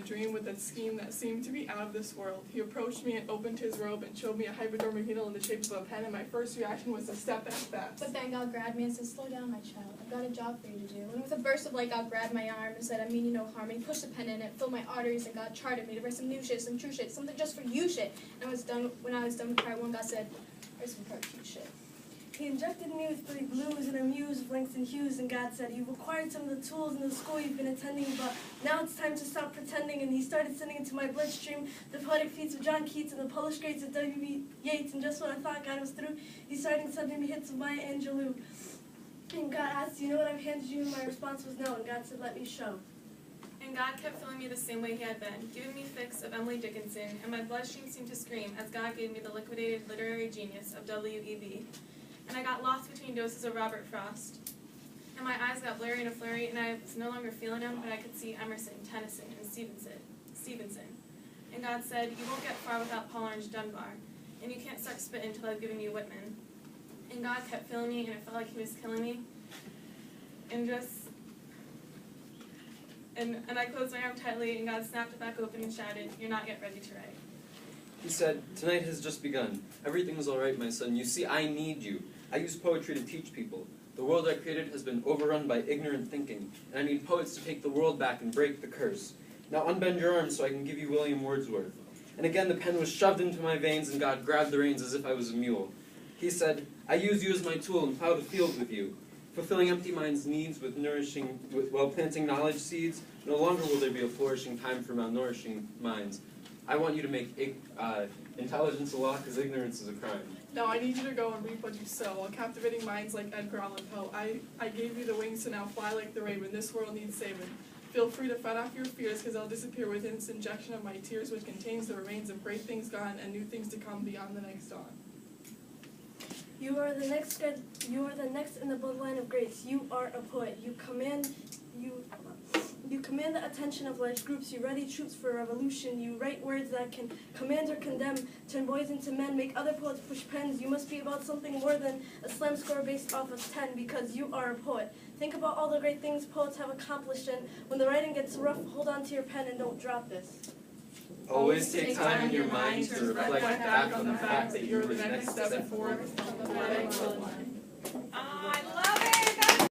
dream with a scheme that seemed to be out of this world. He approached me and opened his robe and showed me a hypodermic needle in the shape of a pen, and my first reaction was to step back fast. But then God grabbed me and said, "Slow down, my child. I've got a job for you to do." And with a burst of light, God grabbed my arm and said, "I mean you no harm." And he pushed a pen in it, filled my arteries, and God charted me to write some new shit, some true shit, something just for you shit. And when I was done with part one, God said, "Write some part two shit." He injected me with 3 blues and a muse of lengths and hues, and God said, "You've acquired some of the tools in the school you've been attending, but now it's time to stop pretending." And he started sending into my bloodstream the poetic feats of John Keats and the published grades of W.B. Yeats, and just when I thought God was through, he started sending me hits of Maya Angelou. And God asked, "You know what I've handed you?" And my response was no, and God said, "Let me show." And God kept filling me the same way he had been, giving me fix of Emily Dickinson, and my bloodstream seemed to scream as God gave me the liquidated literary genius of W.E.B. And I got lost between doses of Robert Frost. And my eyes got blurry in a flurry, and I was no longer feeling him, but I could see Emerson, Tennyson, and Stevenson. And God said, "You won't get far without Paul Orange Dunbar, and you can't start spitting until I've given you Whitman." And God kept filling me, and it felt like he was killing me. And I closed my arm tightly, and God snapped it back open and shouted, "You're not yet ready to write." He said, "Tonight has just begun. Everything's all right, my son. You see, I need you. I use poetry to teach people. The world I created has been overrun by ignorant thinking, and I need poets to take the world back and break the curse. Now unbend your arms so I can give you William Wordsworth." And again the pen was shoved into my veins, and God grabbed the reins as if I was a mule. He said, "I use you as my tool and plow the field with you. Fulfilling empty minds' needs while planting knowledge seeds, no longer will there be a flourishing time for malnourishing minds. I want you to make intelligence a law because ignorance is a crime." Now I need you to go and reap what you sow, while captivating minds like Edgar Allan Poe. I gave you the wings to now fly like the raven. This world needs saving. Feel free to fight off your fears, because they'll disappear within this injection of my tears, which contains the remains of great things gone and new things to come beyond the next dawn. You are the next in the bloodline of grace. You are a poet. You command the attention of large groups. You ready troops for a revolution. You write words that can command or condemn, turn boys into men, make other poets push pens. You must be about something more than a slam score based off of 10, because you are a poet. Think about all the great things poets have accomplished, and when the writing gets rough, hold on to your pen and don't drop this. Always take time in your mind to reflect back on the fact that you're the next step forward. I